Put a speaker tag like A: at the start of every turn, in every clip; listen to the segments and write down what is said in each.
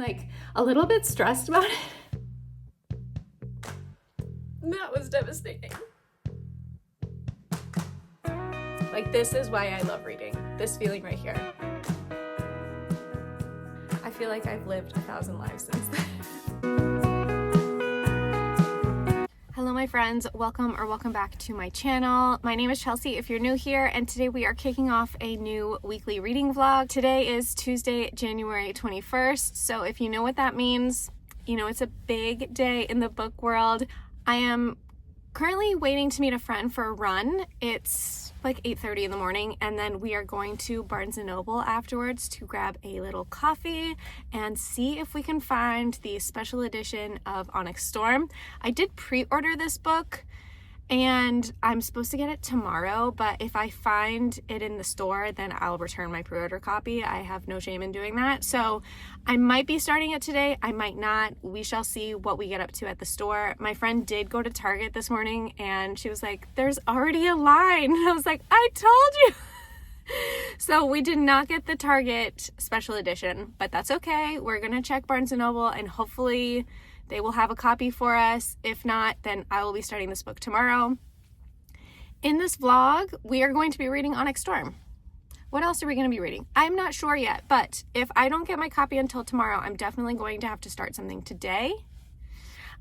A: like a little bit stressed about it. That was devastating. Like, this is why I love reading. This feeling right here. I feel like I've lived 1,000 lives since then. Hello my friends, welcome back to my channel. My name is Chelsea if you're new here, and today we are kicking off a new weekly reading vlog. Today is Tuesday, January 21st, so if you know what that means, you know it's a big day in the book world. I am currently waiting to meet a friend for a run. It's like 8:30 in the morning, and then we are going to Barnes & Noble afterwards to grab a little coffee and see if we can find the special edition of Onyx Storm. I did pre-order this book and I'm supposed to get it tomorrow, but if I find it in the store, then I'll return my pre-order copy. I have no shame in doing that. So I might be starting it today, I might not. We shall see what we get up to at the store. My friend did go to Target this morning and she was like, there's already a line. And I was like, I told you. So we did not get the Target special edition, but that's okay. We're gonna check Barnes & Noble and hopefully they will have a copy for us. If not, then I will be starting this book tomorrow. In this vlog, we are going to be reading Onyx Storm. What else are we going to be reading? I'm not sure yet, but if I don't get my copy until tomorrow, I'm definitely going to have to start something today.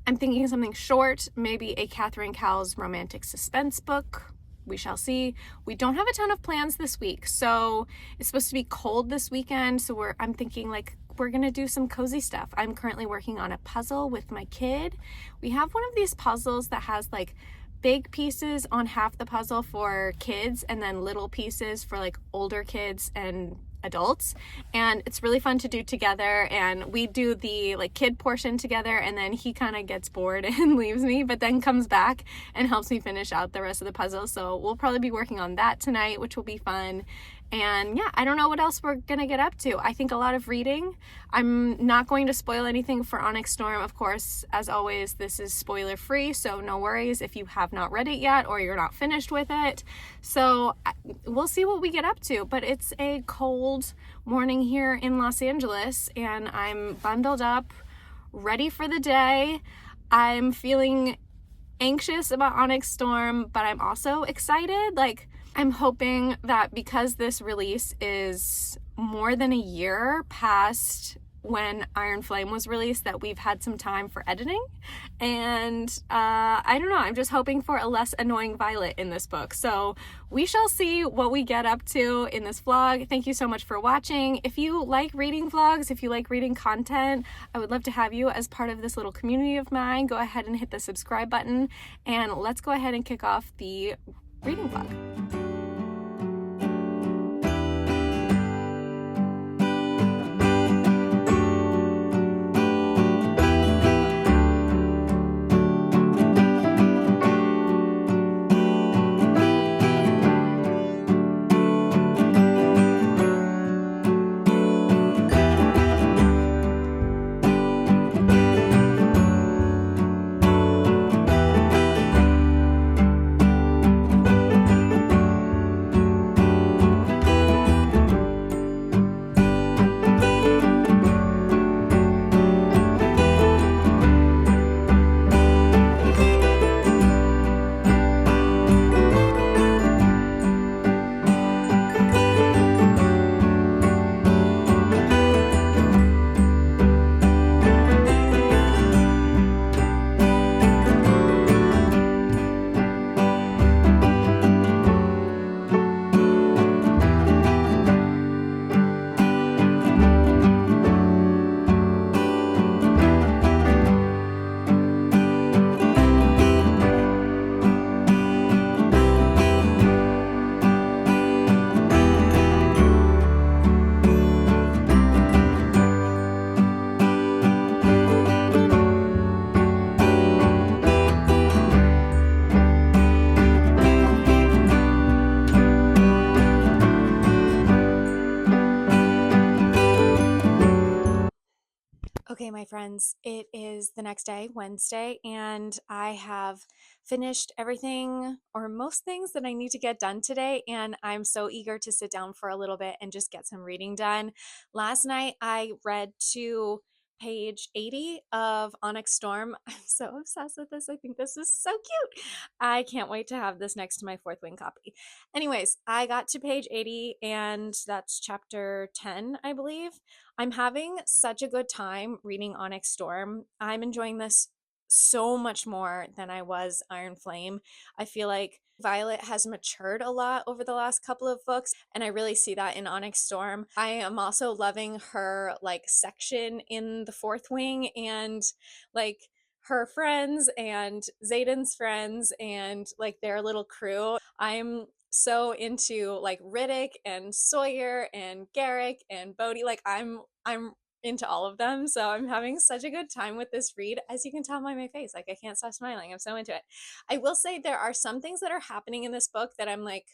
A: I'm thinking something short, maybe a Catherine Cowles romantic suspense book. We shall see. We don't have a ton of plans this week, so it's supposed to be cold this weekend, so I'm thinking like we're gonna do some cozy stuff. I'm currently working on a puzzle with my kid. We have one of these puzzles that has like big pieces on half the puzzle for kids and then little pieces for like older kids and adults, and it's really fun to do together. And we do the like kid portion together, and then he kind of gets bored and leaves me, but then comes back and helps me finish out the rest of the puzzle. So we'll probably be working on that tonight, which will be fun. And yeah, I don't know what else we're gonna get up to. I think a lot of reading. I'm not going to spoil anything for Onyx Storm. Of course, as always, this is spoiler free, so no worries if you have not read it yet or you're not finished with it. So we'll see what we get up to, but it's a cold morning here in Los Angeles and I'm bundled up, ready for the day. I'm feeling anxious about Onyx Storm, but I'm also excited. Like, I'm hoping that because this release is more than a year past when Iron Flame was released, that we've had some time for editing. And I don't know, I'm just hoping for a less annoying Violet in this book. So we shall see what we get up to in this vlog. Thank you so much for watching. If you like reading vlogs, if you like reading content, I would love to have you as part of this little community of mine. Go ahead and hit the subscribe button, and let's go ahead and kick off the reading vlog. Okay, my friends, it is the next day, Wednesday, and I have finished everything or most things that I need to get done today, and I'm so eager to sit down for a little bit and just get some reading done. Last night, I read two page 80 of Onyx Storm. I'm so obsessed with this. I think this is so cute. I can't wait to have this next to my Fourth Wing copy. Anyways, I got to page 80 and that's chapter 10, I believe. I'm having such a good time reading Onyx Storm. I'm enjoying this so much more than I was Iron Flame. I feel like Violet has matured a lot over the last couple of books, and I really see that in Onyx Storm. I am also loving her like section in the Fourth Wing and like her friends and Zayden's friends and like their little crew. I'm so into like Riddick and Sawyer and Garrick and Bodhi. Like I'm into all of them. So I'm having such a good time with this read. As you can tell by my face, like I can't stop smiling. I'm so into it. I will say there are some things that are happening in this book that I'm like,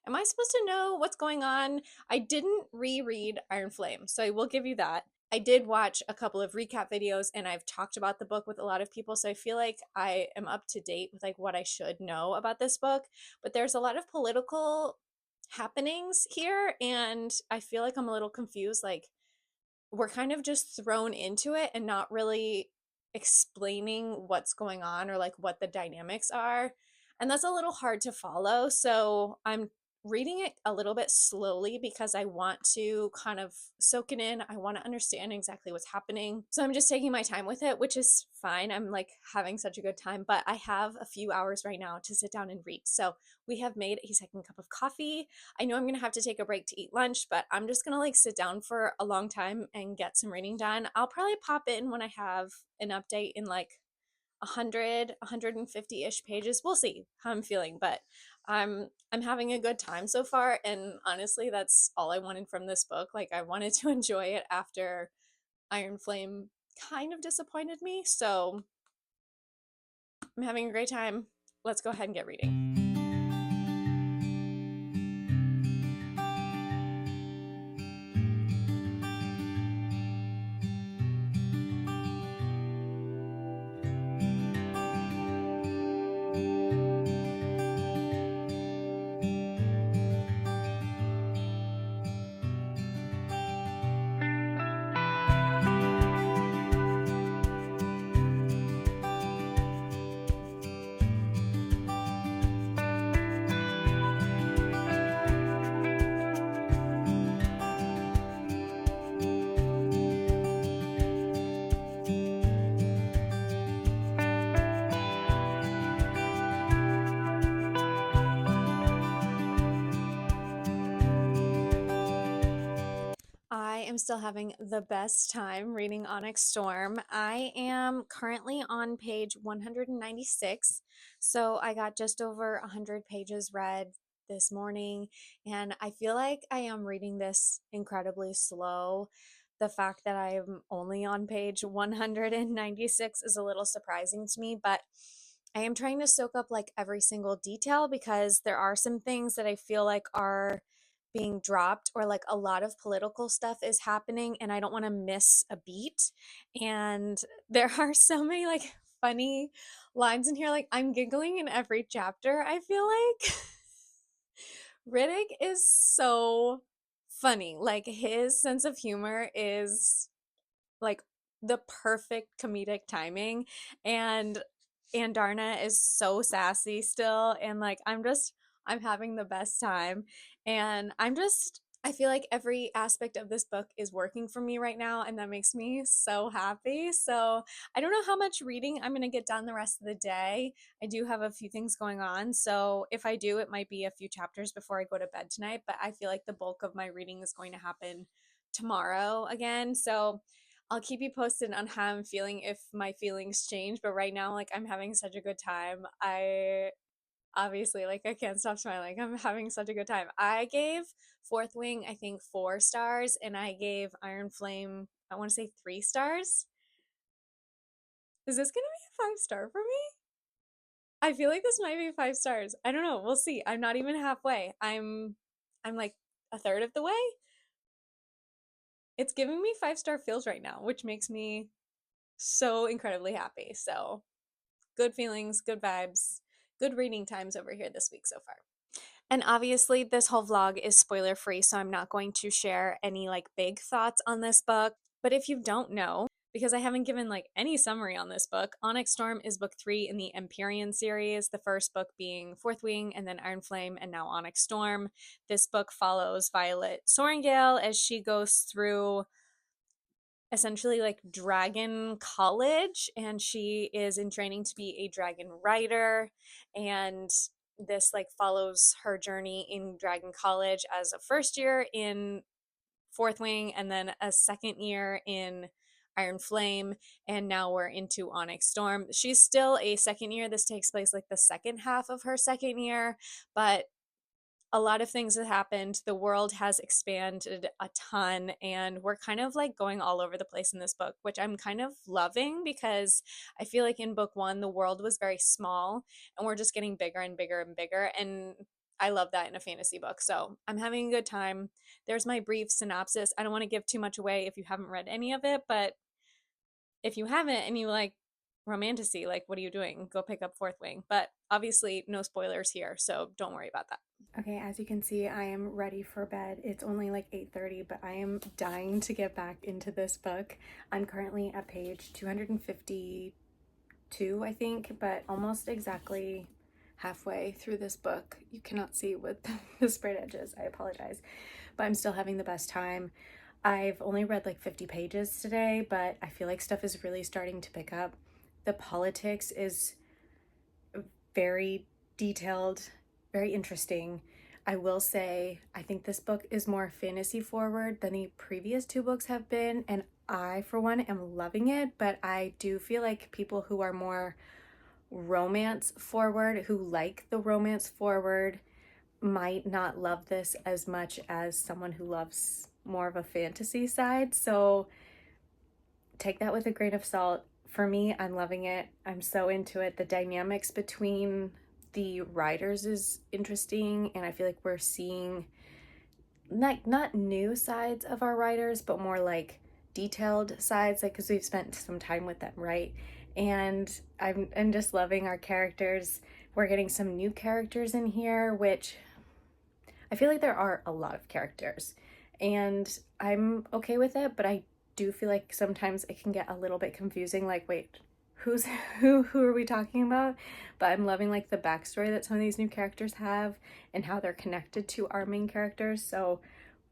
A: am I supposed to know what's going on? I didn't reread Iron Flame, so I will give you that. I did watch a couple of recap videos and I've talked about the book with a lot of people, so I feel like I am up to date with like what I should know about this book, but there's a lot of political happenings here and I feel like I'm a little confused, like we're kind of just thrown into it and not really explaining what's going on or like what the dynamics are. And that's a little hard to follow. So I'm reading it a little bit slowly because I want to kind of soak it in. I want to understand exactly what's happening. So I'm just taking my time with it, which is fine. I'm like having such a good time, but I have a few hours right now to sit down and read. So we have made a second cup of coffee. I know I'm going to have to take a break to eat lunch, but I'm just going to like sit down for a long time and get some reading done. I'll probably pop in when I have an update in like 100 150-ish pages. We'll see how I'm feeling, but I'm having a good time so far, and honestly that's all I wanted from this book. Like I wanted to enjoy it after Iron Flame kind of disappointed me, so I'm having a great time. Let's go ahead and get reading. I am still having the best time reading Onyx Storm. I am currently on page 196, so I got just over 100 pages read this morning, and I feel like I am reading this incredibly slow. The fact that I'm only on page 196 is a little surprising to me, but I am trying to soak up like every single detail because there are some things that I feel like are being dropped or like a lot of political stuff is happening and I don't want to miss a beat. And there are so many like funny lines in here. Like I'm giggling in every chapter, I feel like. Riddick is so funny. Like his sense of humor is like the perfect comedic timing, and Darna is so sassy still, and like I'm having the best time, and I feel like every aspect of this book is working for me right now, and that makes me so happy. So I don't know how much reading I'm going to get done the rest of the day. I do have a few things going on, so if I do, it might be a few chapters before I go to bed tonight, but I feel like the bulk of my reading is going to happen tomorrow again. So I'll keep you posted on how I'm feeling if my feelings change. But right now, like I'm having such a good time. I obviously like I can't stop smiling. I'm having such a good time. I gave Fourth Wing, I think 4 stars, and I gave Iron Flame, I want to say 3 stars. Is this gonna be a 5-star for me? I feel like this might be 5 stars. I don't know. We'll see. I'm not even halfway. I'm like a third of the way. It's giving me 5-star feels right now, which makes me so incredibly happy. So good feelings, good vibes, good reading times over here this week so far. And obviously, this whole vlog is spoiler free, so I'm not going to share any like big thoughts on this book. But if you don't know, because I haven't given like any summary on this book, Onyx Storm is book 3 in the Empyrean series, the first book being Fourth Wing and then Iron Flame and now Onyx Storm. This book follows Violet Sorrengail as she goes through essentially like dragon college, and she is in training to be a dragon rider, and this like follows her journey in dragon college as a first year in Fourth Wing and then a second year in Iron Flame, and now we're into Onyx Storm. She's still a second year. This takes place like the second half of her second year, but a lot of things have happened. The world has expanded a ton, and we're kind of like going all over the place in this book, which I'm kind of loving because I feel like in book 1, the world was very small and we're just getting bigger and bigger and bigger. And I love that in a fantasy book. So I'm having a good time. There's my brief synopsis. I don't want to give too much away if you haven't read any of it, but if you haven't and you like romantasy, like what are you doing? Go pick up Fourth Wing. But obviously, no spoilers here, so don't worry about that. Okay, as you can see, I am ready for bed. It's only like 8:30, but I am dying to get back into this book. I'm currently at page 252, I think, but almost exactly halfway through this book. You cannot see with the sprayed edges. I apologize, but I'm still having the best time. I've only read like 50 pages today, but I feel like stuff is really starting to pick up. The politics is very detailed, very interesting. I will say, I think this book is more fantasy forward than the previous 2 books have been, and I, for one, am loving it, but I do feel like people who are more romance forward, who like the romance forward, might not love this as much as someone who loves more of a fantasy side. So take that with a grain of salt. For me, I'm loving it. I'm so into it. The dynamics between the writers is interesting, and I feel like we're seeing not new sides of our writers, but more like detailed sides, like because we've spent some time with them, right? And I'm just loving our characters. We're getting some new characters in here, which I feel like there are a lot of characters, and I'm okay with it, but I do feel like sometimes it can get a little bit confusing, like, wait, who's who are we talking about? But I'm loving like the backstory that some of these new characters have and how they're connected to our main characters. So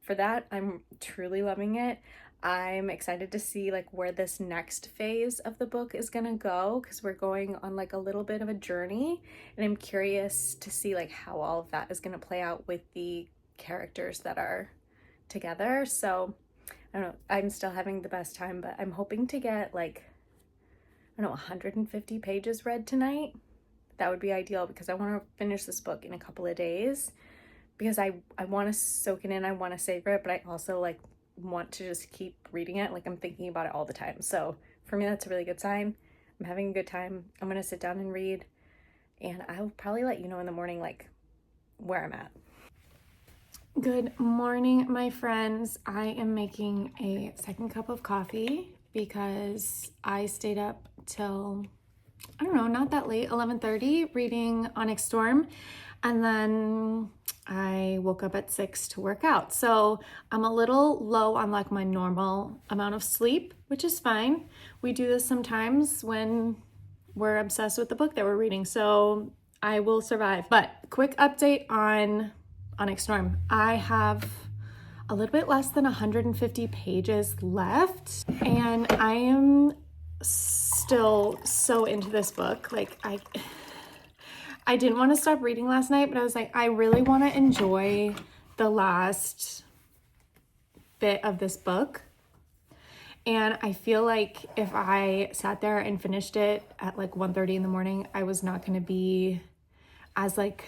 A: for that, I'm truly loving it. I'm excited to see like where this next phase of the book is gonna go, because we're going on like a little bit of a journey, and I'm curious to see like how all of that is gonna play out with the characters that are together. So I don't know, I'm still having the best time, but I'm hoping to get like, I don't know, 150 pages read tonight. That would be ideal, because I want to finish this book in a couple of days, because I want to soak it in, I want to savor it, but I also like want to just keep reading it. Like I'm thinking about it all the time. So for me, that's a really good sign. I'm having a good time. I'm going to sit down and read, and I'll probably let you know in the morning like where I'm at. Good morning, my friends. I am making a second cup of coffee because I stayed up till, I don't know, not that late, 11:30, reading Onyx Storm, and then I woke up at 6 to work out. So I'm a little low on like my normal amount of sleep, which is fine. We do this sometimes when we're obsessed with the book that we're reading, so I will survive. But quick update on Onyx Storm. I have a little bit less than 150 pages left, and I am still so into this book. Like I didn't want to stop reading last night, but I was like, I really want to enjoy the last bit of this book. And I feel like if I sat there and finished it at like 1:30 in the morning, I was not going to be as like,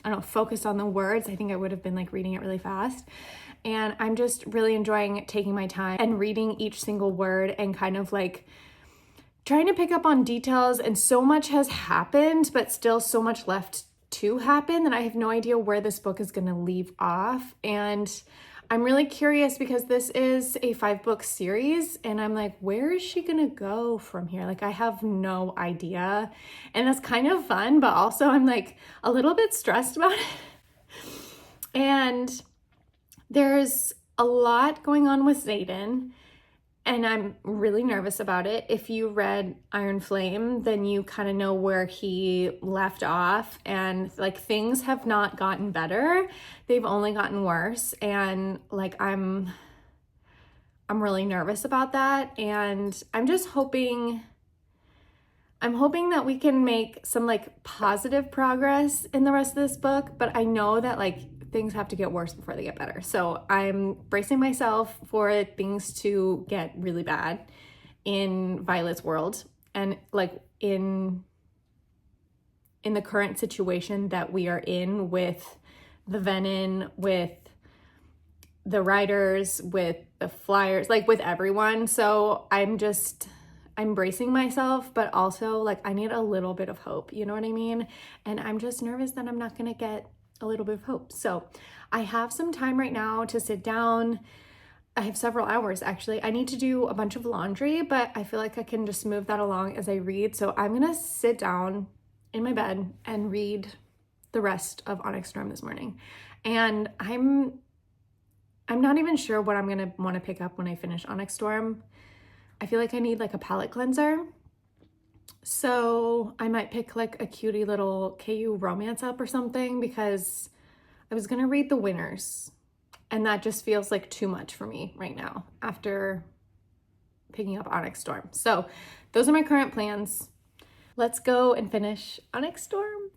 A: I don't know, focused on the words. I think I would have been like reading it really fast. And I'm just really enjoying taking my time and reading each single word and kind of like trying to pick up on details. And so much has happened, but still so much left to happen that I have no idea where this book is going to leave off. And I'm really curious because this is a 5-book series, and I'm like, where is she gonna go from here? Like, I have no idea. And that's kind of fun, but also I'm like a little bit stressed about it. And there's a lot going on with Xaden, and I'm really nervous about it. If you read Iron Flame, then you kind of know where he left off, and like things have not gotten better. They've only gotten worse, and like I'm really nervous about that, and I'm hoping that we can make some like positive progress in the rest of this book, but I know that like things have to get worse before they get better. So I'm bracing myself for things to get really bad in Violet's world, and like in the current situation that we are in with the Venom, with the writers, with the flyers, like with everyone. So I'm bracing myself, but also like I need a little bit of hope, you know what I mean? And I'm just nervous that I'm not gonna get a little bit of hope. So I have some time right now to sit down. I have several hours actually. I need to do a bunch of laundry, but I feel like I can just move that along as I read. So I'm gonna sit down in my bed and read the rest of Onyx Storm this morning. And I'm not even sure what I'm gonna want to pick up when I finish Onyx Storm. I feel like I need like a palette cleanser. So I might pick like a cutie little KU romance up or something, because I was gonna read The Winners, and that just feels like too much for me right now after picking up Onyx Storm. So those are my current plans. Let's go and finish Onyx Storm.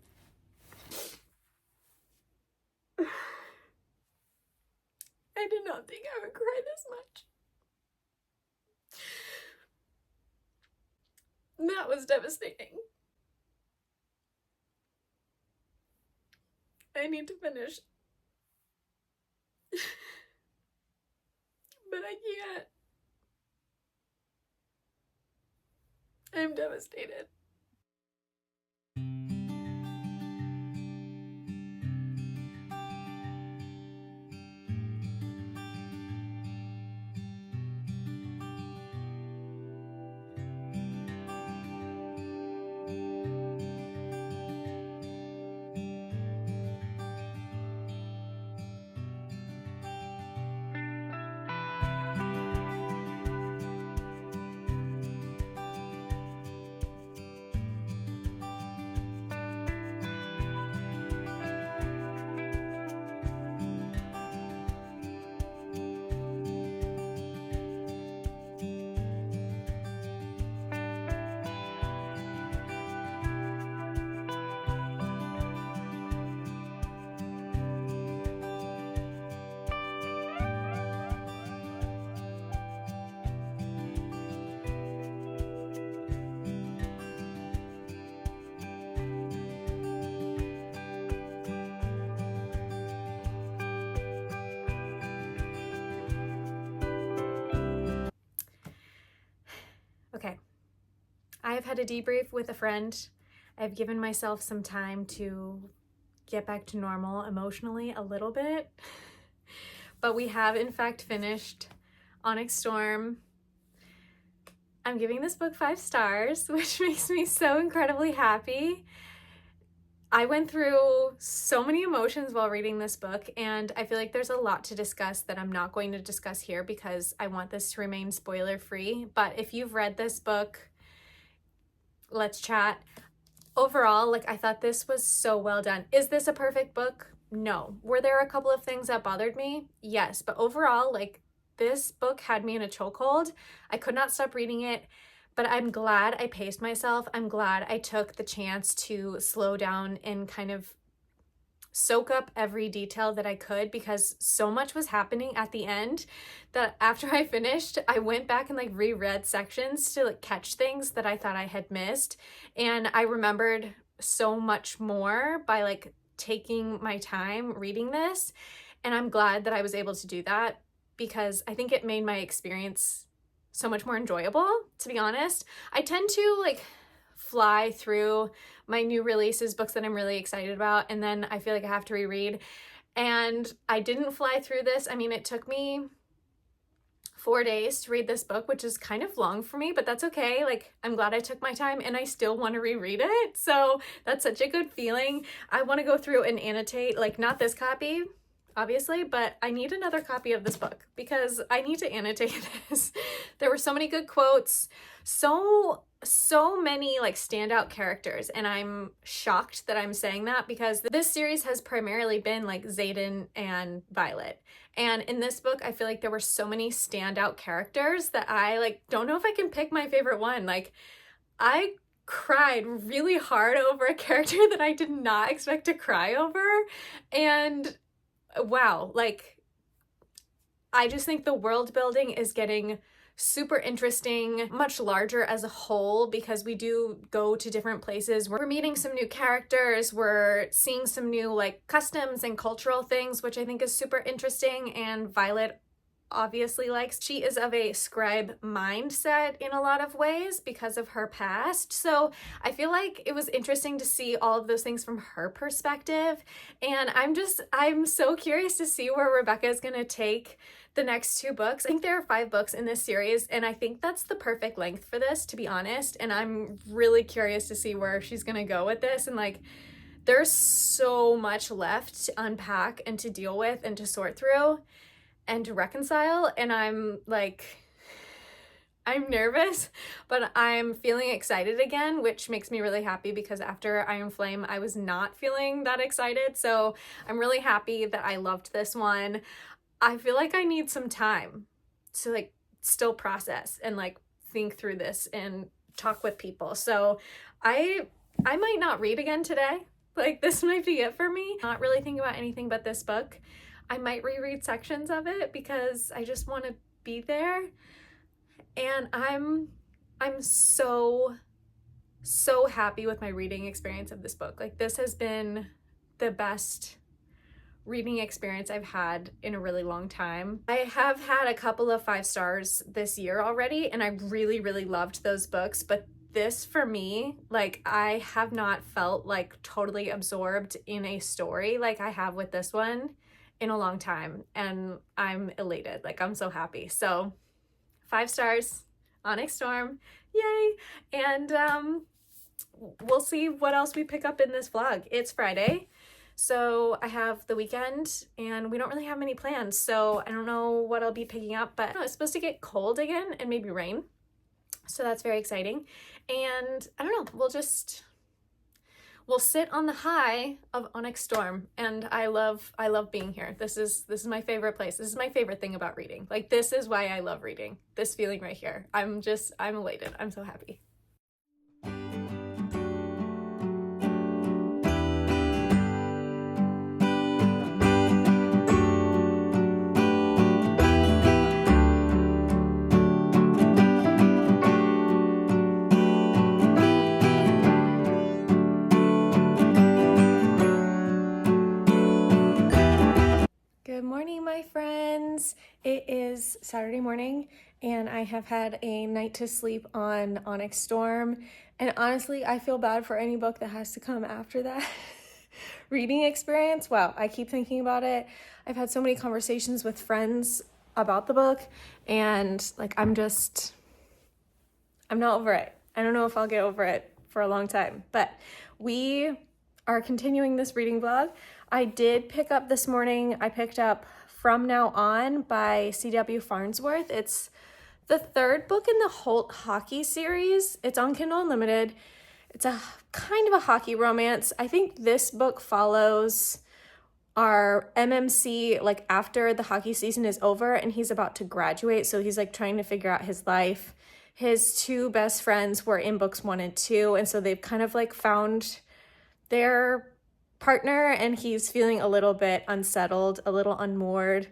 A: I did not think I would cry this much. That was devastating. I need to finish. But I can't. I'm devastated. Okay, I have had a debrief with a friend. I've given myself some time to get back to normal emotionally a little bit, but we have in fact finished Onyx Storm. I'm giving this book 5 stars, which makes me so incredibly happy. I went through so many emotions while reading this book, and I feel like there's a lot to discuss that I'm not going to discuss here because I want this to remain spoiler free. But if you've read this book, let's chat. Overall, like, I thought this was so well done. Is this a perfect book? No. Were there a couple of things that bothered me? Yes. But overall, like, this book had me in a chokehold. I could not stop reading it. But I'm glad I paced myself. I'm glad I took the chance to slow down and kind of soak up every detail that I could, because so much was happening at the end that after I finished, I went back and like reread sections to like catch things that I thought I had missed. And I remembered so much more by like taking my time reading this. And I'm glad that I was able to do that, because I think it made my experience so much more enjoyable, to be honest. I tend to like fly through my new releases, books that I'm really excited about, and then I feel like I have to reread. And I didn't fly through this. I mean, it took me 4 days to read this book, which is kind of long for me, but that's okay. Like, I'm glad I took my time, and I still want to reread it. So that's such a good feeling. I want to go through and annotate, like not this copy, obviously, but I need another copy of this book because I need to annotate this. There were so many good quotes, so many like standout characters, and I'm shocked that I'm saying that because this series has primarily been like Xaden and Violet. And in this book, I feel like there were so many standout characters that I like don't know if I can pick my favorite one. Like, I cried really hard over a character that I did not expect to cry over. And wow, like, I just think the world building is getting super interesting, much larger as a whole, because we do go to different places. We're meeting some new characters, we're seeing some new like customs and cultural things, which I think is super interesting. And Violet obviously likes, she is of a scribe mindset in a lot of ways because of her past. So I feel like it was interesting to see all of those things from her perspective. And I'm so curious to see where Rebecca is going to take the next 2 books. I think there are 5 books in this series, and I think that's the perfect length for this, to be honest. And I'm really curious to see where she's going to go with this. And like, there's so much left to unpack and to deal with and to sort through and to reconcile. And I'm nervous, but I'm feeling excited again, which makes me really happy because after Iron Flame, I was not feeling that excited. So I'm really happy that I loved this one. I feel like I need some time to like still process and like think through this and talk with people. So I might not read again today. Like, this might be it for me. Not really thinking about anything but this book. I might reread sections of it because I just want to be there. And I'm so happy with my reading experience of this book. Like, this has been the best reading experience I've had in a really long time. I have had a couple of 5 stars this year already, and I really, really loved those books. But this, for me, like, I have not felt like totally absorbed in a story like I have with this one in a long time, and I'm elated. Like, I'm so happy. So 5 stars, Onyx Storm, yay! And we'll see what else we pick up in this vlog. It's Friday, so I have the weekend, and we don't really have many plans, so I don't know what I'll be picking up, but it's supposed to get cold again and maybe rain, so that's very exciting. And I don't know, we'll sit on the high of Onyx Storm, and I love being here. This is my favorite place. This is my favorite thing about reading. Like, this is why I love reading. This feeling right here. I'm elated. I'm so happy. Good morning, my friends. It is Saturday morning, and I have had a night to sleep on Onyx Storm. And honestly, I feel bad for any book that has to come after that reading experience. Wow, I keep thinking about it. I've had so many conversations with friends about the book, and like, I'm not over it. I don't know if I'll get over it for a long time, but we are continuing this reading vlog. I did pick up this morning, I picked up From Now On by C.W. Farnsworth. It's the 3rd book in the Holt Hockey series. It's on Kindle Unlimited. It's a kind of a hockey romance. I think this book follows our MMC like after the hockey season is over and he's about to graduate. So he's like trying to figure out his life. His 2 best friends were in books 1 and 2. And so they've kind of like found their partner, and he's feeling a little bit unsettled, a little unmoored.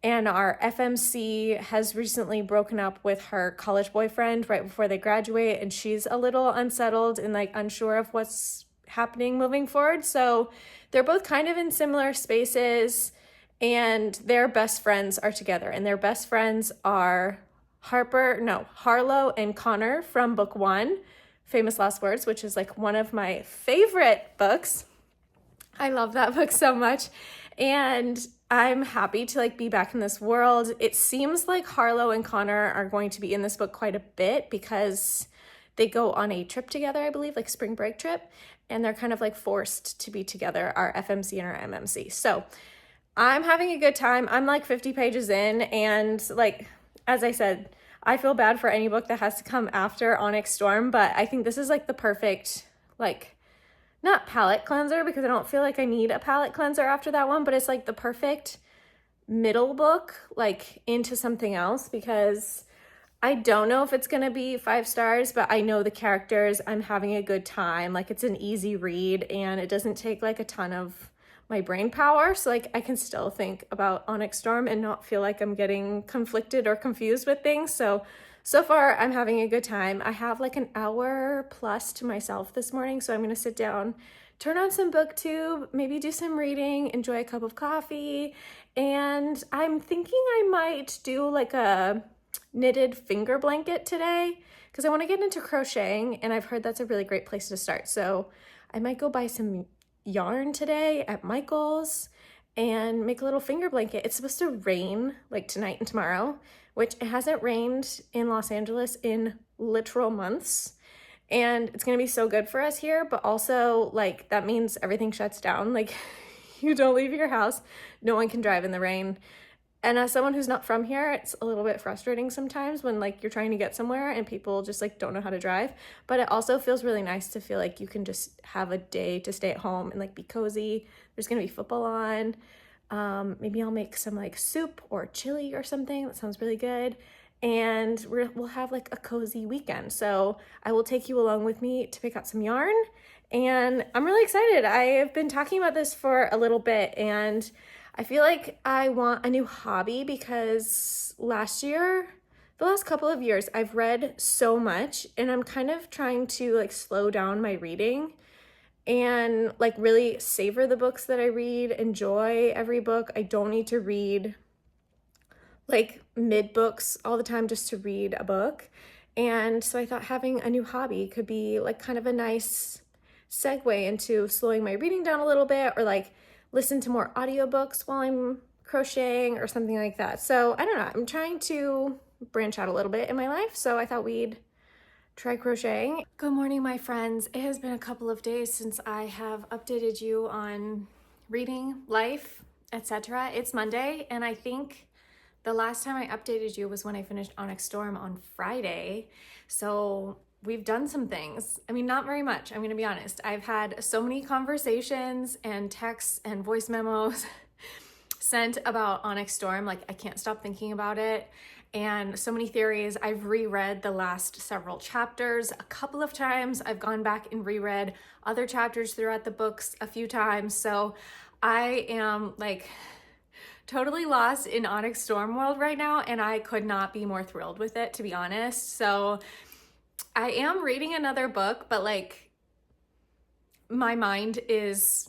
A: And our FMC has recently broken up with her college boyfriend right before they graduate, and she's a little unsettled and like unsure of what's happening moving forward. So they're both kind of in similar spaces, and their best friends are together, and their best friends are Harlow and Connor from book 1, Famous Last Words, which is like one of my favorite books. I love that book so much, and I'm happy to like be back in this world. It seems like Harlow and Connor are going to be in this book quite a bit because they go on a trip together, I believe, like spring break trip, and they're kind of like forced to be together, our FMC and our MMC. So I'm having a good time. I'm like 50 pages in, and like, as I said, I feel bad for any book that has to come after Onyx Storm, but I think this is like the perfect, like, not palate cleanser, because I don't feel like I need a palate cleanser after that one, but it's like the perfect middle book, like into something else, because I don't know if it's gonna be 5 stars, but I know the characters, I'm having a good time. Like, it's an easy read and it doesn't take like a ton of my brain power. So like I can still think about Onyx Storm and not feel like I'm getting conflicted or confused with things. So far I'm having a good time. I have like an hour plus to myself this morning. So I'm gonna sit down, turn on some booktube, maybe do some reading, enjoy a cup of coffee. And I'm thinking I might do like a knitted finger blanket today because I want to get into crocheting, and I've heard that's a really great place to start. So I might go buy some yarn today at Michael's and make a little finger blanket. It's supposed to rain like tonight and tomorrow, which it hasn't rained in Los Angeles in literal months. And it's going to be so good for us here, but also like that means everything shuts down. Like you don't leave your house, no one can drive in the rain. And as someone who's not from here, it's a little bit frustrating sometimes when like you're trying to get somewhere and people just like don't know how to drive. But it also feels really nice to feel like you can just have a day to stay at home and like be cozy. There's gonna be football on. Maybe I'll make some like soup or chili or something. That sounds really good. And we'll have like a cozy weekend. So I will take you along with me to pick out some yarn. And I'm really excited. I have been talking about this for a little bit, and I feel like I want a new hobby because the last couple of years, I've read so much, and I'm kind of trying to like slow down my reading and like really savor the books that I read, enjoy every book. I don't need to read like mid books all the time just to read a book. And so I thought having a new hobby could be like kind of a nice segue into slowing my reading down a little bit, or like listen to more audiobooks while I'm crocheting or something like that. So I don't know, I'm trying to branch out a little bit in my life. So I thought we'd try crocheting. Good morning, my friends. It has been a couple of days since I have updated you on reading, life, etc. It's Monday, and I think the last time I updated you was when I finished Onyx Storm on Friday. So we've done some things. I mean, not very much, I'm gonna be honest. I've had so many conversations and texts and voice memos sent about Onyx Storm, like I can't stop thinking about it. And so many theories. I've reread the last several chapters a couple of times. I've gone back and reread other chapters throughout the books a few times. So I am like totally lost in Onyx Storm world right now, and I could not be more thrilled with it, to be honest. So I am reading another book, but like my mind is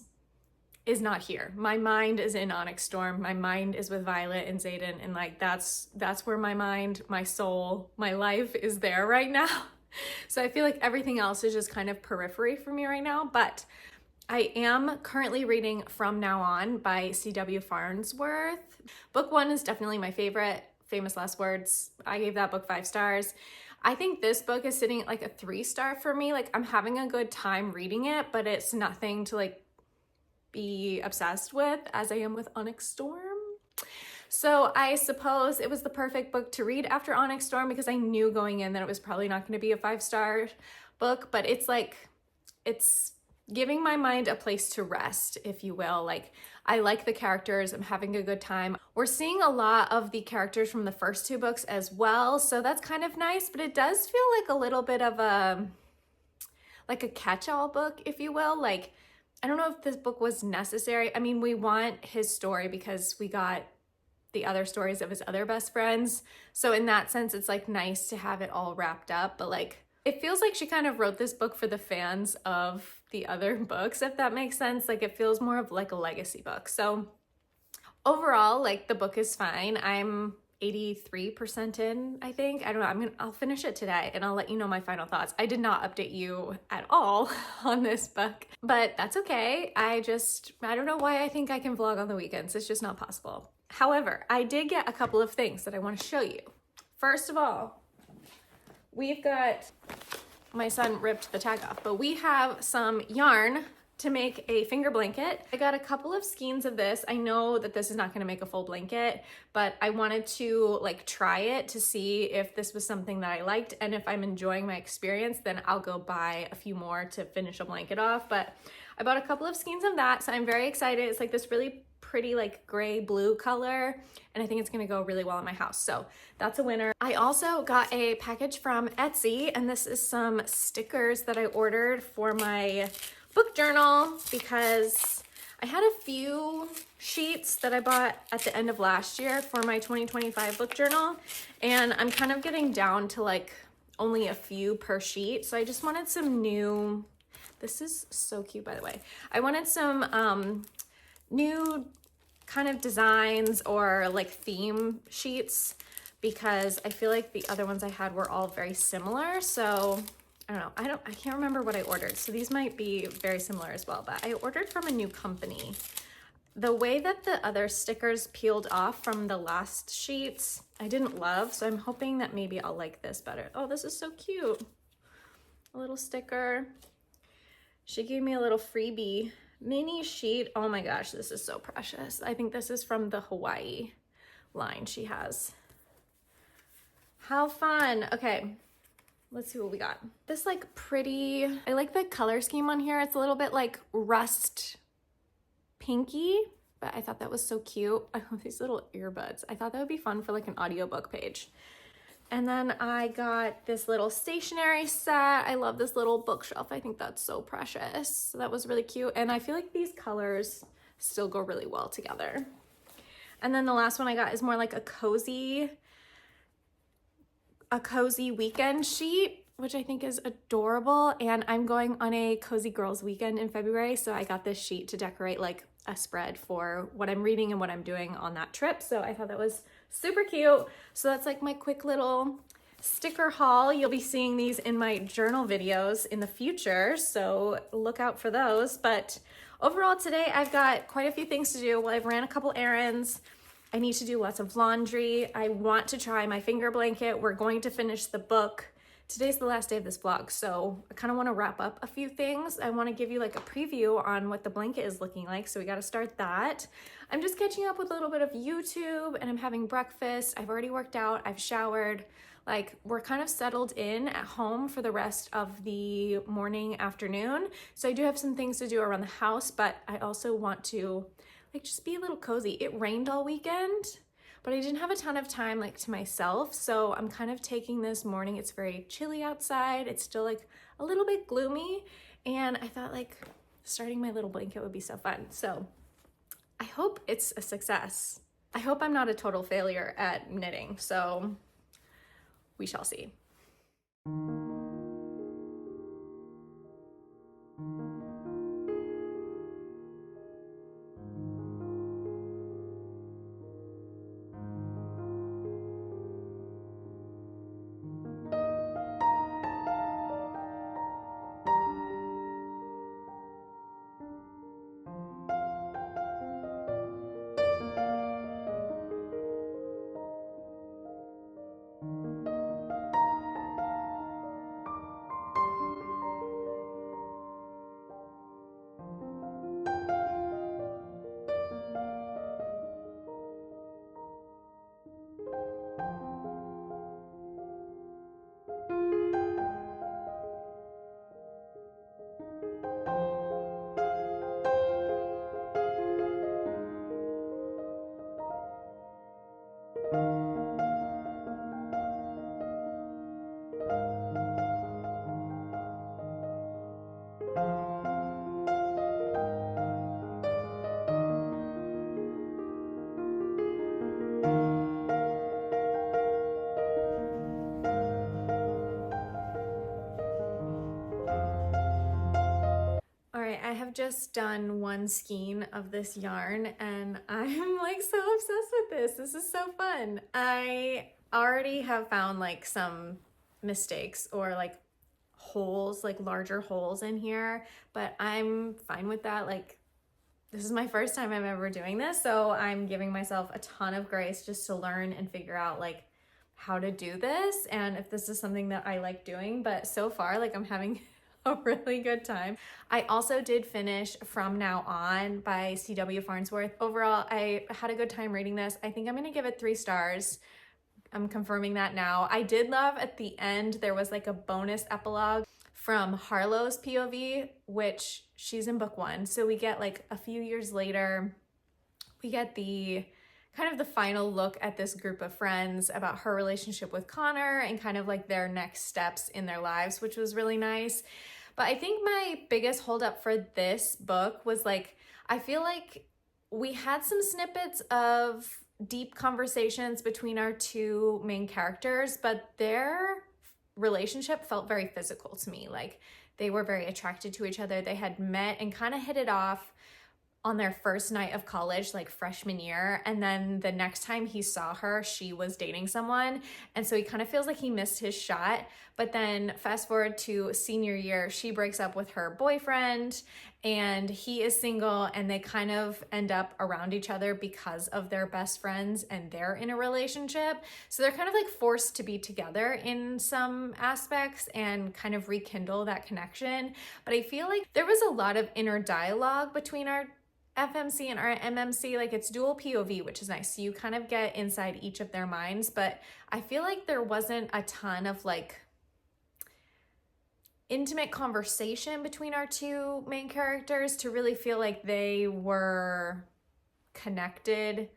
A: not here. My mind is in Onyx Storm. My mind is with Violet and Xaden, and like that's where my mind, my soul, my life is there right now. So I feel like everything else is just kind of periphery for me right now, but I am currently reading From Now On by C.W. Farnsworth. Book 1 is definitely my favorite, Famous Last Words. I gave that book 5 stars. I think this book is sitting at like a 3-star for me. Like I'm having a good time reading it, but it's nothing to like be obsessed with as I am with Onyx Storm. So I suppose it was the perfect book to read after Onyx Storm because I knew going in that it was probably not going to be a 5-star book, but it's like, it's giving my mind a place to rest, if you will. Like I like the characters, I'm having a good time. We're seeing a lot of the characters from the first 2 books as well, so that's kind of nice, but it does feel like a little bit of a catch-all book, if you will. Like I don't know if this book was necessary. I mean, we want his story because we got the other stories of his other best friends, so in that sense it's like nice to have it all wrapped up, but like it feels like she kind of wrote this book for the fans of the other books, if that makes sense. Like it feels more of like a legacy book. So overall, like the book is fine. I'm 83% in, I think. I don't know, I'll finish it today and I'll let you know my final thoughts. I did not update you at all on this book, but that's okay. I don't know why I think I can vlog on the weekends. It's just not possible. However, I did get a couple of things that I want to show you. First of all, we've got, my son ripped the tag off, but we have some yarn to make a finger blanket. I got a couple of skeins of this. I know that this is not gonna make a full blanket, but I wanted to like try it to see if this was something that I liked, and if I'm enjoying my experience, then I'll go buy a few more to finish a blanket off. But I bought a couple of skeins of that, so I'm very excited. It's like this really pretty like gray blue color, and I think it's gonna go really well in my house, so that's a winner. I also got a package from Etsy, and this is some stickers that I ordered for my book journal because I had a few sheets that I bought at the end of last year for my 2025 book journal, and I'm kind of getting down to like only a few per sheet, so I just wanted some new, this is so cute by the way, I wanted some new kind of designs or like theme sheets because I feel like the other ones I had were all very similar. So I don't know, I can't remember what I ordered, so these might be very similar as well, but I ordered from a new company. The way that the other stickers peeled off from the last sheets I didn't love, so I'm hoping that maybe I'll like this better. Oh, this is so cute, a little sticker. She gave me a little freebie mini sheet. Oh my gosh, this is so precious. I think this is from the Hawaii line she has. How fun. Okay, let's see what we got. This like pretty, I like the color scheme on here. It's a little bit like rust pinky, but I thought that was so cute. I love these little earbuds. I thought that would be fun for like an audiobook page. And then I got this little stationery set. I love this little bookshelf. I think that's so precious. So that was really cute. And I feel like these colors still go really well together. And then the last one I got is more like a cozy weekend sheet, which I think is adorable. And I'm going on a cozy girls weekend in February. So I got this sheet to decorate like a spread for what I'm reading and what I'm doing on that trip. So I thought that was super cute. So that's like my quick little sticker haul. You'll be seeing these in my journal videos in the future, so look out for those. But overall today I've got quite a few things to do. Well, I've ran a couple errands. I need to do lots of laundry. I want to try my finger blanket. We're going to finish the book. Today's the last day of this vlog, so I kind of want to wrap up a few things. I want to give you like a preview on what the blanket is looking like, so we got to start that. I'm just catching up with a little bit of YouTube, and I'm having breakfast. I've already worked out, I've showered. Like, we're kind of settled in at home for the rest of the morning, afternoon. So I do have some things to do around the house, but I also want to like just be a little cozy. It rained all weekend, but I didn't have a ton of time like to myself. So I'm kind of taking this morning. It's very chilly outside. It's still like a little bit gloomy. And I thought like starting my little blanket would be so fun. So I hope it's a success. I hope I'm not a total failure at knitting. So we shall see. I have just done one skein of this yarn and I'm like so obsessed with this. This is so fun. I already have found like some mistakes or like holes, like larger holes in here, but I'm fine with that. Like, this is my first time I'm ever doing this, so I'm giving myself a ton of grace just to learn and figure out like how to do this and if this is something that I like doing. But so far, like, I'm having a really good time. I also did finish From Now On by C.W. Farnsworth. Overall, I had a good time reading this. I think I'm gonna give it 3 stars. I'm confirming that now. I did love at the end, there was like a bonus epilogue from Harlow's POV, which she's in book 1. So we get like a few years later, we get the kind of the final look at this group of friends about her relationship with Connor and kind of like their next steps in their lives, which was really nice. But I think my biggest holdup for this book was like, I feel like we had some snippets of deep conversations between our 2 main characters, but their relationship felt very physical to me. Like they were very attracted to each other. They had met and kind of hit it off on their first night of college, like freshman year. And then the next time he saw her, she was dating someone. And so he kind of feels like he missed his shot. But then fast forward to senior year, she breaks up with her boyfriend and he is single, and they kind of end up around each other because of their best friends and they're in a relationship. So they're kind of like forced to be together in some aspects and kind of rekindle that connection. But I feel like there was a lot of inner dialogue between our FMC and our MMC. Like it's dual POV, which is nice. So you kind of get inside each of their minds, but I feel like there wasn't a ton of like intimate conversation between our 2 main characters to really feel like they were connected,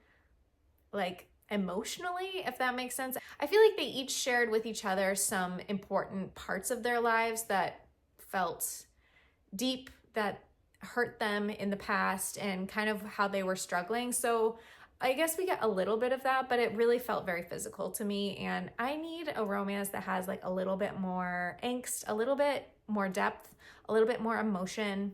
A: like emotionally, if that makes sense. I feel like they each shared with each other some important parts of their lives that felt deep, that hurt them in the past, and kind of how they were struggling. So I guess we get a little bit of that, but it really felt very physical to me. And I need a romance that has like a little bit more angst, a little bit more depth, a little bit more emotion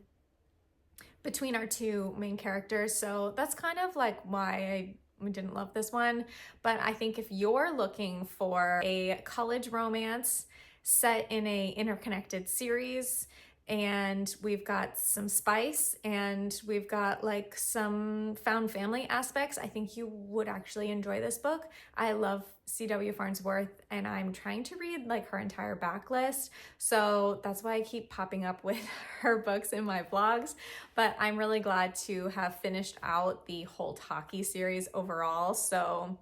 A: between our 2 main characters. So that's kind of like why I didn't love this one. But I think if you're looking for a college romance set in a interconnected series, and we've got some spice and we've got like some found family aspects, I think you would actually enjoy this book. I love C.W. Farnsworth and I'm trying to read like her entire backlist. So that's why I keep popping up with her books in my vlogs. But I'm really glad to have finished out the Holt Hockey series overall. So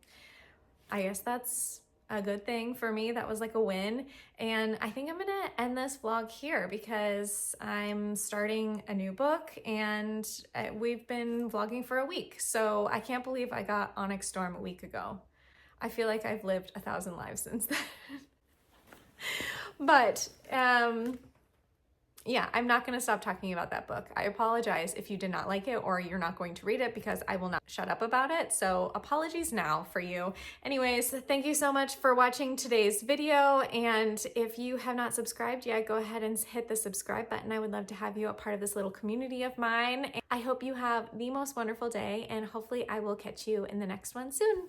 A: I guess that's a good thing for me. That was like a win. And I think I'm gonna end this vlog here because I'm starting a new book and we've been vlogging for a week. So I can't believe I got Onyx Storm a week ago. I feel like I've lived 1,000 lives since then. But yeah, I'm not going to stop talking about that book. I apologize if you did not like it or you're not going to read it because I will not shut up about it. So apologies now for you. Anyways, thank you so much for watching today's video. And if you have not subscribed yet, go ahead and hit the subscribe button. I would love to have you a part of this little community of mine. I hope you have the most wonderful day and hopefully I will catch you in the next one soon.